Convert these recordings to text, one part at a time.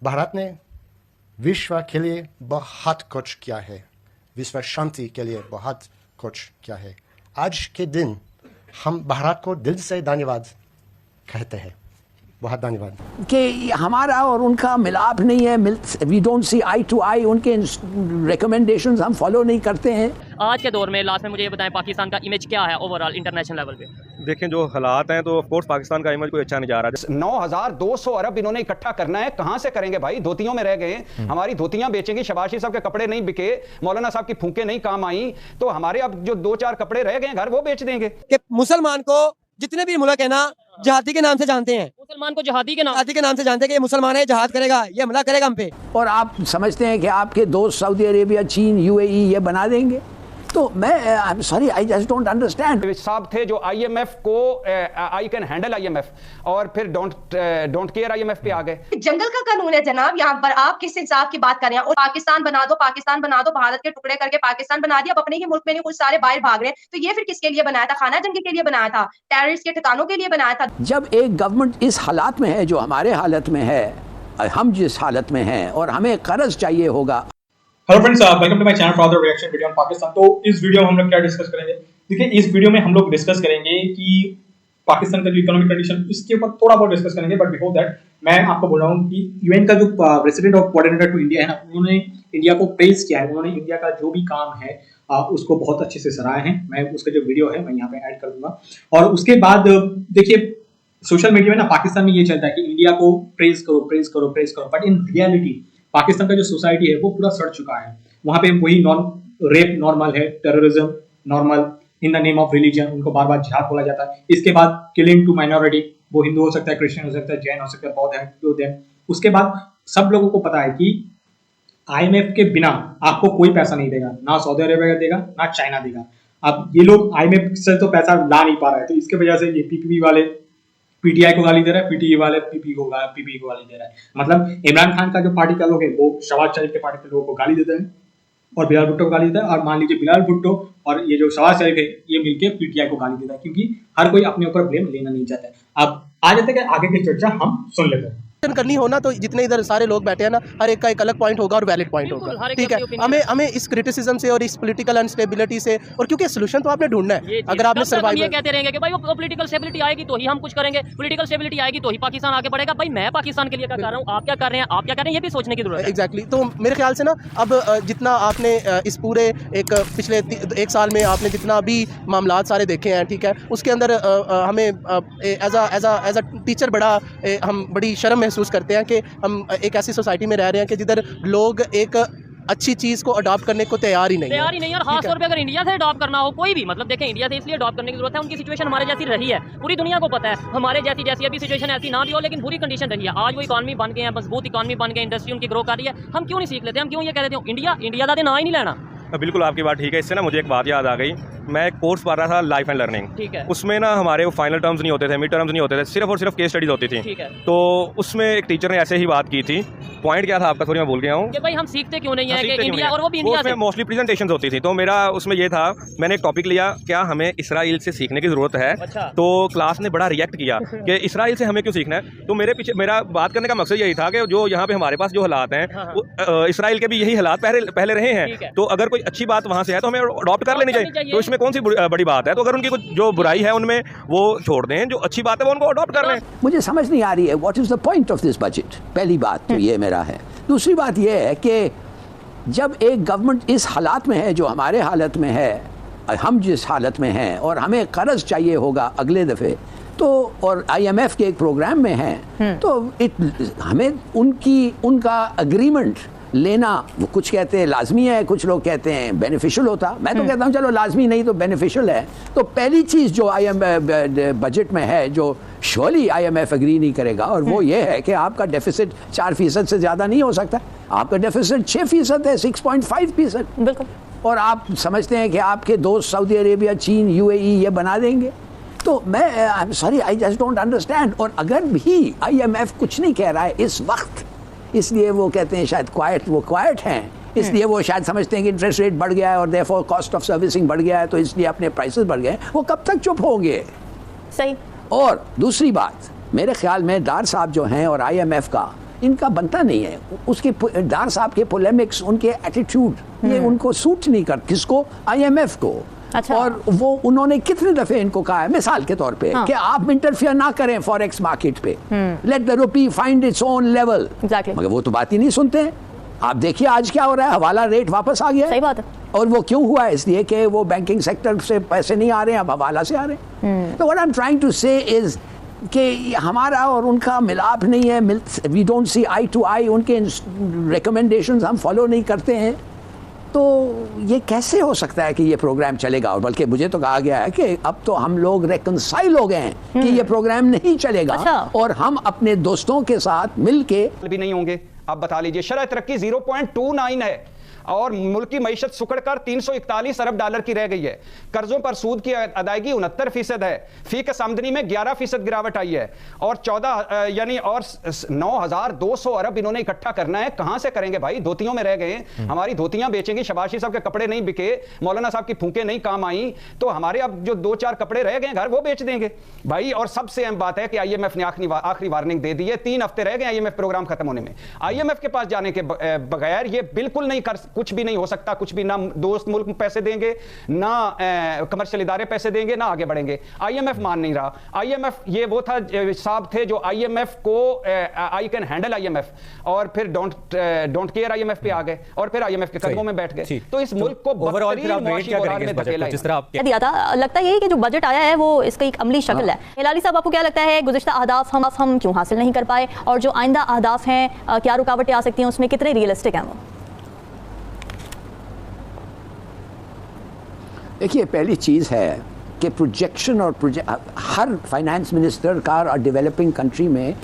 भारत ने विश्व के लिए बहुत कुछ किया है, विश्व शांति के लिए बहुत कुछ किया है। आज के दिन हम भारत को दिल से धन्यवाद कहते हैं। बहुत धन्यवाद। कि हमारा और उनका मिलाप नहीं है, we don't see eye to eye, उनके रिकमेंडेशंस हम फॉलो नहीं करते हैं। आज के दौर में लास्ट में मुझे ये बताएं, पाकिस्तान का इमेज क्या है ओवरऑल इंटरनेशनल लेवल पे? देखें जो हालात हैं तो ऑफ कोर्स पाकिस्तान का इमेज कोई अच्छा नहीं जा रहा। 9,200 अरब इन्होंने इकट्ठा करना है, कहां से करेंगे भाई? धोतियों में रह गए, हमारी धोतियां बेचेंगी, शबाशी साहब के कपड़े नहीं बिके, मौलाना साहब की फूंके नहीं काम आई, तो हमारे अब जो 2-4 कपड़े रह गए घर वो बेच देंगे। कि मुसलमान को जितने भी मुल्क है ना जहादी के नाम से जानते हैं, मुसलमान को जहादी के नाम से जानते हैं कि ये मुसलमान है, जहाद करेगा, ये हमला करेगा हम पे। और आप समझते हैं कि आपके दोस्त सऊदी अरेबिया, चीन, यूएई ये बना देंगे? तो मैं I am sorry, I just don't understand. साहब थे जो आईएमएफ को आई कैन हैंडल आईएमएफ और फिर डोंट केयर आईएमएफ पे आ गए। जंगल का कानून है जनाब, यहाँ पर आप किस इंसाफ की बात कर रहे हैं? और पाकिस्तान बना दो, पाकिस्तान बना दो, भारत के टुकड़े करके पाकिस्तान बना दिया, अब अपने ही मुल्क में नहीं कुछ सारे बाहर भाग रहे हैं, तो ये फिर किसके लिए बनाया था? खाना जंगी के लिए बनाया था, टेररिस्ट के ठिकानों के लिए बनाया था। जब एक गवर्नमेंट इस हालात में है जो हमारे हालत में है, हम जिस हालत में हैं और हमें कर्ज चाहिए होगा। Hello friends, welcome to my channel for the reaction video on Pakistan. तो इस वीडियो में हम लोग क्या डिस्कस करेंगे? देखिए, इस वीडियो में हम लोग डिस्कस करेंगे कि पाकिस्तान का जो इकोनॉमिक कंडीशन, इसके ऊपर थोड़ा बहुत डिस्कस करेंगे। बट बिफोर दैट मैं आपको बोल रहा हूँ कि यूएन का जो president of coordinator to India है ना, उन्होंने इंडिया को प्रेज किया है। उन्होंने इंडिया का जो भी काम है उसको बहुत अच्छे से सराहा है। मैं उसका जो वीडियो है मैं यहाँ पे ऐड कर दूंगा। और उसके बाद देखिए, सोशल मीडिया में ना पाकिस्तान में ये चलता है कि इंडिया को प्रेज करो, प्रेज करो, प्रेज करो, बट इन रियलिटी पाकिस्तान का जो सोसाइटी है वो पूरा सड़ चुका है। वहां पे वही रेप नॉर्मल है, terrorism normal, in the name of religion उनको बार बार जिहाद बोला जाता है। इसके बाद किलिंग टू माइनॉरिटी, वो हिंदू हो सकता है, क्रिश्चियन हो सकता है, जैन हो सकता है, बौद्ध है। उसके बाद सब लोगों को पता है कि आईएमएफ के बिना आपको कोई पैसा नहीं देगा, ना सऊदी अरेबिया देगा, ना चाइना देगा। अब ये लोग आईएमएफ से तो पैसा ला नहीं पा रहे, तो इसके वजह से ये पीपीपी वाले पीटीआई को गाली दे रहा है, पीटीआई वाले पीपी को गाली दे रहा है। मतलब इमरान खान का जो पार्टी का लोग है वो शहबाज शरीफ के पार्टी के लोगों को गाली देते हैं और बिलाल भुट्टो को गाली देता है। और मान लीजिए बिलाल भुट्टो और ये जो शहबाज शरीफ है ये मिलके पीटीआई को गाली देता है, क्योंकि हर कोई अपने ऊपर ब्लेम लेना नहीं चाहता है। अब आ जाते हैं आगे की चर्चा हम सुन लेते हैं। करनी हो ना तो जितने इधर सारे लोग बैठे हैं ना, हर एक का एक अलग पॉइंट होगा और वैलिड पॉइंट होगा, ठीक है। हमें इस क्रिटिसिज्म से और इस पॉलिटिकल अनस्टेबिलिटी से, और क्योंकि सोल्यूशन तो आपने ढूंढना है। अगर आपने सर्वाइवल, ये कहते रहेंगे कि भाई वो पॉलिटिकल स्टेबिलिटी आएगी तो ही हम कुछ करेंगे, पॉलिटिकल स्टेबिलिटी आएगी तो ही पाकिस्तान आगे बढ़ेगा। भाई मैं पाकिस्तान के लिए क्या कर रहा हूँ, आप क्या कर रहे हैं, आप क्या कर रहे हैं, ये भी सोचने की जरूरत है। एग्जैक्टली। तो मेरे ख्याल से ना अब जितना आपने इस पूरे एक पिछले 1 साल में आपने जितना भी मामला सारे देखे हैं, ठीक है, उसके अंदर हमें एज अ टीचर हम बड़ी शर्म महसूस करते हैं कि हम एक ऐसी सोसाइटी में रह रहे हैं कि जिधर लोग एक अच्छी चीज को अडॉप्ट करने को तैयार ही नहीं और खास तौर पे अगर इंडिया से अडॉप्ट करना हो कोई भी, मतलब देखें इंडिया से इसलिए अडॉप्ट करने की जरूरत है, उनकी सिचुएशन हमारे जैसी रही है, पूरी दुनिया को पता है। हमारे जैसी अभी सिचुएशन ऐसी ना भी हो, लेकिन बुरी कंडीशन रही है। आज वो इकॉनमी बन गए हैं, मजबूत इकॉनमी बन गए, इंडस्ट्री उनकी ग्रो कर रही है। हम क्यों नहीं सीख लेते? हम क्यों ये कह देते हैं इंडिया का ना ही नहीं लेना? बिल्कुल आपकी बात ठीक है। इससे ना मुझे एक बात याद आ गई। मैं एक कोर्स पढ़ रहा था लाइफ एंड लर्निंग, ठीक है। उसमें ना हमारे वो फाइनल टर्म्स नहीं होते थे, मिड टर्म्स नहीं होते थे, सिर्फ और सिर्फ केस स्टडीज होती थी, ठीक है। तो उसमें एक टीचर ने ऐसे ही बात की थी। पॉइंट क्या था आपका, सॉरी मैं भूल गया हूँ कि भाई हम सीखते क्यों नहीं है कि इंडिया, और वो भी इंडिया से मोस्टली प्रेजेंटेशंस होती थी। तो मेरा उसमें ये था, मैंने एक टॉपिक लिया, क्या हमें इसराइल से सीखने की जरूरत है। अच्छा। तो क्लास ने बड़ा रिएक्ट किया कि इसराइल से हमें क्यों सीखना है। तो मेरे पीछे मेरा बात करने का मकसद यही था कि जो यहाँ पे हमारे पास जो हालात हैं, इसराइल के भी यही हालात पहले रहे हैं, तो अगर कोई अच्छी बात वहाँ से है तो हमें अडॉप्ट कर लेनी चाहिए। तो इसमें कौन सी बड़ी बात है? तो अगर उनकी कुछ जो बुराई है उनमें वो छोड़ दें, जो अच्छी बात है वो उनको अडॉप्ट कर लें। मुझे समझ नहीं आ रही है what is the point of this budget. पहली बात तो ये मेरा है। दूसरी बात ये है कि जब एक गवर्नमेंट इस हालात में है जो हमारे हालत में है, हम जिस हालत में हैं और हमें कर्ज चाहिए होगा अगले दफ़े, तो और आईएमएफ के एक प्रोग्राम में हैं, तो हमें उनका एग्रीमेंट लेना, वो कुछ कहते हैं लाजमी है, कुछ लोग कहते हैं बेनिफिशियल होता। मैं तो कहता हूँ चलो लाजमी नहीं तो बेनिफिशियल है। तो पहली चीज़ जो बजट में है जो श्योरली आईएमएफ एग्री नहीं करेगा, और वो ये है कि आपका डेफिसिट 4% से ज़्यादा नहीं हो सकता। आपका डेफिसिट 6% है, 6.5%। बिल्कुल। और आप समझते हैं कि आपके दोस्त सऊदी अरेबिया, चीन, यूएई ये बना देंगे? तो मैं I am sorry, I just don't understand. और अगर भी आईएमएफ कुछ नहीं कह रहा है इस वक्त, इसलिए वो कहते हैं शायद क्वाइट हैं, इसलिए वो शायद समझते हैं कि इंटरेस्ट रेट बढ़ गया है और देयरफॉर कॉस्ट ऑफ सर्विसिंग बढ़ गया है, तो इसलिए अपने प्राइसेस बढ़ गए हैं। वो कब तक चुप होंगे? सही। और दूसरी बात, मेरे ख्याल में डार साहब जो हैं और आईएमएफ का इनका बनता नहीं है। उसके डार साहब के पोलेमिक्स, उनके एटीट्यूड ये उनको सूट नहीं कर, किसको? IMF को। अच्छा। और वो उन्होंने कितने दफे इनको कहा है, मिसाल के तौर पे, कि आप इंटरफियर ना करें फॉरेक्स मार्केट पे, let the rupee find its own level. मगर वो तो बात ही नहीं सुनते हैं। आप देखिए आज क्या हो रहा है, हवाला रेट वापस आ गया। सही बात है। और वो क्यों हुआ है? इसलिए कि वो बैंकिंग सेक्टर से पैसे नहीं आ रहे हैं, अब हवाला से आ रहे हैं। तो what I am trying to say is कि हमारा और उनका मिलाप नहीं है, we don't see eye to eye, उनके रिकमेंडेशंस हम फॉलो नहीं करते हैं। तो ये कैसे हो सकता है कि ये प्रोग्राम चलेगा? और बल्कि मुझे तो कहा गया है कि अब तो हम लोग रेकंसाइल हो गए हैं कि ये प्रोग्राम नहीं चलेगा। अच्छा। और हम अपने दोस्तों के साथ मिलके भी नहीं होंगे। आप बता लीजिए, शरह तरक्की 0.29 है और मुल्क की मईशत सुकड़कर 341 अरब डॉलर की रह गई है। कर्जों पर सूद की अदायगी 69% है। फी कस आमदनी में 11% गिरावट आई है और 9,200 अरब इन्होंने इकट्ठा करना है। कहां से करेंगे भाई? धोतियों में रह गए। हमारी धोतियां बेचेंगी, शबाशी साहब के कपड़े नहीं बिके, मौलाना साहब की फूंके नहीं काम आई, तो हमारे अब जो 2-4 कपड़े रह गए घर वो बेच देंगे भाई। और सबसे अहम बात है कि IMF ने आखिरी वार्निंग दे दी है। 3 हफ्ते रह गए IMF प्रोग्राम खत्म होने में। IMF के पास जाने के बगैर ये बिल्कुल नहीं कुछ भी नहीं हो सकता। कुछ भी ना दोस्त मुल्क पैसे देंगे, ना कमर्शियल इदारे पैसे देंगे, ना आगे बढ़ेंगे। IMF मान नहीं रहा। IMF ये वो था साहब थे जो IMF को आई कैन हैंडल IMF और फिर डोंट केयर IMF पे आ गए और फिर IMF के कदमों में बैठ गए। तो इस मुल्क को ओवरऑल फिर आप रेट क्या करेंगे इस बजट को, जिस तरह आप दिया था? लगता है कि जो बजट आया है वो इसका एक अमली शक्ल है। हिलाली साहब, आपको क्या लगता है गुज़िश्ता अहदाफ हम क्यों हासिल नहीं कर पाए, और जो आइंदा अहदाफ हैं क्या रुकावटें आ सकती हैं उसमें, कितने रियलिस्टिक हैं वो? देखिए, पहली चीज़ है कि प्रोजेक्शन और हर फाइनेंस मिनिस्टर का और डेवलपिंग कंट्री में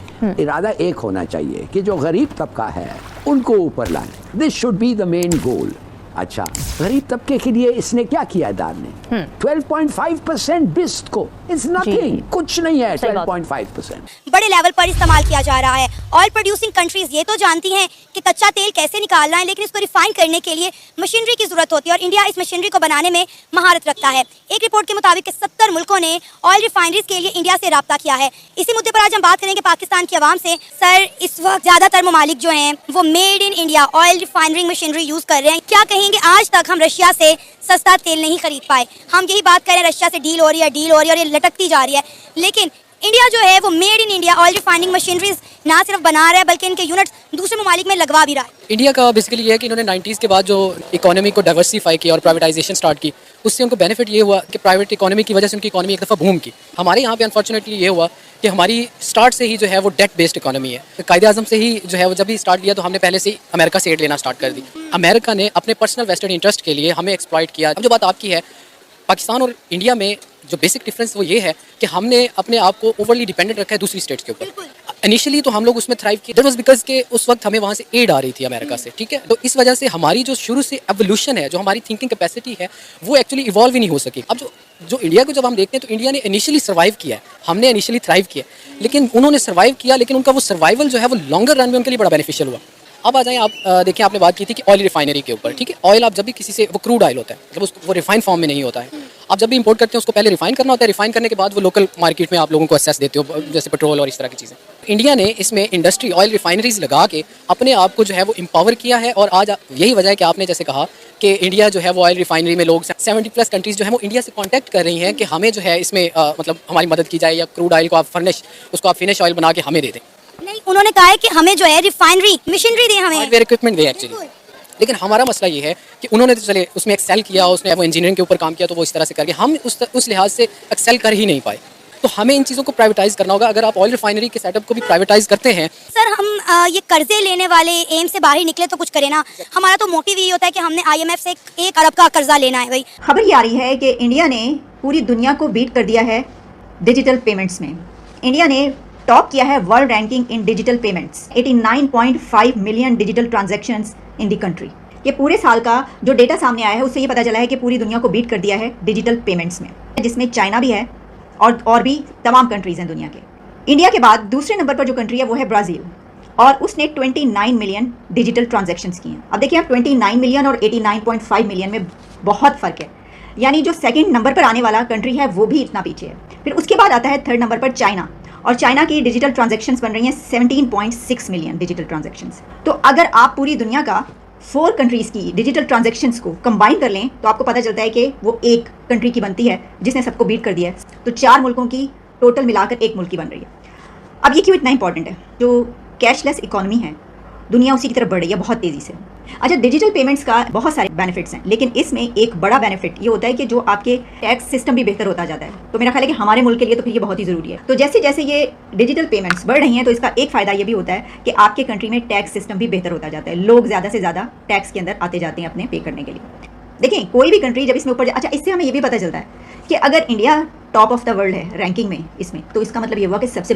इरादा एक होना चाहिए कि जो गरीब तबका है उनको ऊपर लाएं। This should be the main goal. अच्छा, गरीब तबके के लिए इसने क्या किया दार ने? 12.5% बिस्ट को, इट्स नथिंग, कुछ नहीं है। 12.5% बड़े लेवल पर इस्तेमाल किया जा रहा है। ऑयल प्रोड्यूसिंग कंट्रीज ये तो जानती हैं कि कच्चा तेल कैसे निकालना है, लेकिन इसको रिफाइन करने के लिए मशीनरी की जरूरत होती है और इंडिया इस मशीनरी को बनाने में महारत रखता है। एक रिपोर्ट के मुताबिक 70 मुल्कों ने ऑयल रिफाइनरीज के लिए इंडिया से राब्ता किया है। इसी मुद्दे पर आज हम बात करेंगे पाकिस्तान की आवाम से। सर, इस वक्त ज्यादातर ममालिक जो हैं वो made in India oil refining machinery use कर रहे हैं। क्या कहेंगे, आज तक हम रशिया से सस्ता तेल नहीं खरीद पाए? हम यही बात कर रहे हैं, रशिया से डील हो रही है और ये लटकती जा रही है, लेकिन इंडिया जो है वो made in India oil refining machineries ना सिर्फ बना रहा है बल्कि इनके यूनिट्स दूसरे ममालिक में लगवा भी रहा है। इंडिया का बेसिकली ये है कि इन्होंने 90s के बाद जो इकोनॉमी को डाइवर्सिफाई किया और प्राइवेटाइजेशन स्टार्ट की, उससे उनको बेनिफिट ये हुआ कि प्राइवेट इकोनॉमी की वजह से उनकी इकोनॉमी एक दफ़ा बूम की। हमारे यहाँ पे अनफॉर्चुनेटली ये हुआ कि हमारी स्टार्ट से ही जो है वो डेट बेस्ड इकोनॉमी है। कायदे आज़म से ही जो है वो जब भी स्टार्ट लिया तो हमने पहले से ही अमेरिका से एड लेना स्टार्ट कर दी। अमेरिका ने अपने पर्सनल वेस्टेड इंटरेस्ट के लिए हमें एक्सप्लॉइट किया। अब जो बात आपकी है, पाकिस्तान और इंडिया में जो बेसिक डिफरेंस वो ये है कि हमने अपने आप को ओवरली डिपेंडेंट रखा है दूसरी स्टेट्स के ऊपर। इनिशियली तो हम लोग उसमें थ्राइव किए, दैट वाज बिकॉज के उस वक्त हमें वहाँ से एड आ रही थी अमेरिका से, ठीक है। तो इस वजह से हमारी जो शुरू से एवोल्यूशन है, जो हमारी थिंकिंग कैपेसिटी है, वो एक्चुअली इवॉल्व ही नहीं हो सकी। अब जो इंडिया को जब हम देखते हैं तो इंडिया ने इनिशियली सर्वाइव किया है, हमने इनिशियली थ्राइव किया, लेकिन उन्होंने सर्वाइव किया, लेकिन उनका वो सर्वाइवल जो है वो लॉन्गर रन में उनके लिए बड़ा बेनिफिशियल हुआ। अब आ जाएं आप, देखिए आपने बात की थी कि ऑयल रिफाइनरी के ऊपर, ठीक है। ऑयल आप जब भी किसी से, वो क्रूड ऑयल होता है, जब वो रिफाइन फॉर्म में नहीं होता है, आप जब भी इंपोर्ट करते हैं उसको पहले रिफाइन करना होता है। रिफाइन करने के बाद वो लोकल मार्केट में आप लोगों को एक्सेस देते हो, जैसे पेट्रोल और इस तरह की चीज़ें। इंडिया ने इसमें इंडस्ट्री ऑयल रिफाइनरीज लगा के अपने आप को जो है वो एम्पावर किया है। और आज यही वजह है कि आपने जैसे कहा कि इंडिया जो है वो ऑयल रिफाइनरी में लोग 70+ कंट्रीज जो है वो इंडिया से कॉन्टैक्ट कर रही हैं कि हमें जो है इसमें मतलब हमारी मदद की जाए, या क्रूड ऑयल को आप उसको आप फिनिश ऑयल बना के हमें दे दें। नहीं, उन्होंने कहा है कि हमें जो है रिफाइनरी मशीनरी दें, हमें इक्विपमेंट दें एक्चुअली। लेकिन हमारा मसला ये है कि उन्होंने तो चले उसमें एक्सेल किया, उसने वो इंजीनियरिंग के ऊपर काम किया, तो वो इस तरह से करके हम उस लिहाज से एक्सेल कर ही नहीं पाए। तो हमें इन चीज़ों को प्राइवेटाइज करना होगा। अगर आप ऑयल रिफाइनरी के सेटअप को भी प्राइवेटाइज करते हैं, सर हम ये कर्जे लेने वाले एम से बाहर निकले तो कुछ करें ना। हमारा तो मोटिव ये होता है कि हमने IMF से 1 अरब का कर्जा लेना है। भाई, खबर ये आ रही है कि इंडिया ने पूरी दुनिया को बीट कर दिया है डिजिटल पेमेंट्स में। इंडिया ने टॉप किया है world ranking in digital payments, 89.5 million digital transactions in the country. ये पूरे साल का जो डेटा सामने आया है उससे ये पता चला है कि पूरी दुनिया को बीट कर दिया है डिजिटल पेमेंट्स में, जिसमें चाइना भी है और भी तमाम कंट्रीज़ हैं दुनिया के। इंडिया के बाद दूसरे नंबर पर जो कंट्री है वो है ब्राज़ील, और उसने 29 मिलियन डिजिटल ट्रांजैक्शंस की हैं। अब देखिए आप 29 मिलियन और 89.5 मिलियन में बहुत फ़र्क है, यानी जो सेकंड नंबर पर आने वाला कंट्री है वो भी इतना पीछे है। फिर उसके बाद आता है थर्ड नंबर पर चाइना, और चाइना की डिजिटल ट्रांजैक्शंस बन रही हैं 17.6 मिलियन डिजिटल ट्रांजैक्शंस। तो अगर आप पूरी दुनिया का 4 कंट्रीज़ की डिजिटल ट्रांजैक्शंस को कंबाइन कर लें तो आपको पता चलता है कि वो एक कंट्री की बनती है जिसने सबको बीट कर दिया है। तो 4 मुल्कों की टोटल मिलाकर एक मुल्क की बन रही है। अब ये क्यों इतना इंपॉर्टेंट है? जो कैशलेस इकॉनमी है दुनिया उसी की तरफ बढ़ रही है बहुत तेज़ी से। अच्छा, डिजिटल पेमेंट्स का बहुत सारे बेनिफिट्स हैं, लेकिन इसमें एक बड़ा बेनिफिट ये होता है कि जो आपके टैक्स सिस्टम भी बेहतर होता जाता है। तो मेरा ख्याल है कि हमारे मुल्क के लिए तो फिर ये बहुत ही ज़रूरी है। तो जैसे जैसे ये डिजिटल पेमेंट्स बढ़ रही हैं तो इसका एक फ़ायदा ये भी होता है कि आपके कंट्री में टैक्स सिस्टम भी बेहतर होता जाता है। लोग ज़्यादा से ज़्यादा टैक्स के अंदर आते जाते हैं अपने पे करने के लिए। देखें, कोई भी कंट्री जब इसमें ऊपर, अच्छा, इससे हमें ये भी पता चलता है कि अगर India top of the world है रैंकिंग में इसमें, तो इसका मतलब ये हुआ कि सबसे